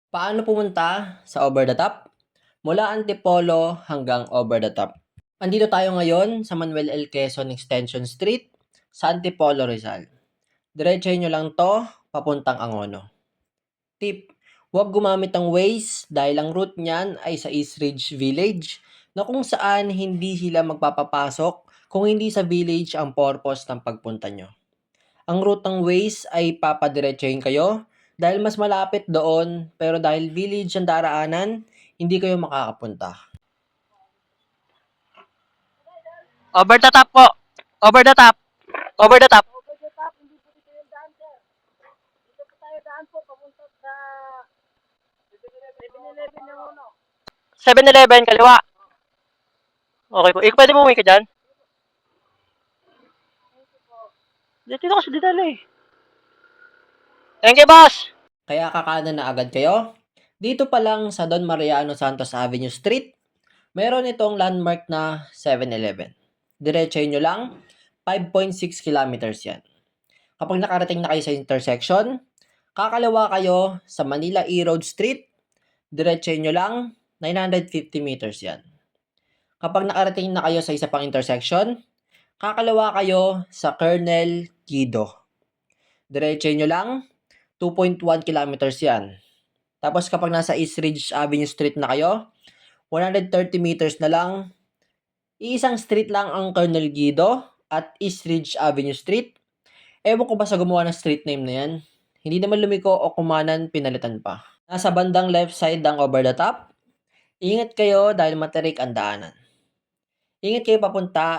Paano pumunta sa Over the Top? Mula Antipolo hanggang Over the Top. Andito tayo ngayon sa Manuel L. Quezon Extension Street sa Antipolo, Rizal. Diretsahin nyo lang to, papuntang Angono. Tip, huwag gumamit ng Waze dahil ang route niyan ay sa East Ridge Village na kung saan hindi sila magpapapasok kung hindi sa village ang purpose ng pagpunta nyo. Ang route ng Waze ay papadiretsahin kayo dahil mas malapit doon, pero dahil village ang daraanan, hindi kayo makakapunta. Over the top po. Over the top. Over the top. Seven Eleven kaliwa. Okay po. Pwede mo umuwi ka dyan? Dito kasi dinala eh. Thank you, boss. Kaya kakanan na agad kayo. Dito pa lang sa Don Mariano Santos Avenue Street, meron itong landmark na 7-Eleven. Diretsahin nyo lang, 5.6 kilometers yan. Kapag nakarating na kayo sa intersection, kakalawa kayo sa Manila E Road Street, diretsahin nyo lang, 950 meters yan. Kapag nakarating na kayo sa isa pang intersection, kakalawa kayo sa Colonel Guido. Diretsahin nyo lang, 2.1 kilometers yan. Tapos kapag nasa East Ridge Avenue Street na kayo, 130 meters na lang, iisang street lang ang Colonel Guido at East Ridge Avenue Street. Ewan ko ba sa gumawa ng street name na yan? Hindi naman lumiko o kumanan, pinalitan pa. Nasa bandang left side ng Over the Top. Ingat kayo dahil matirik ang daanan. Ingat kayo papunta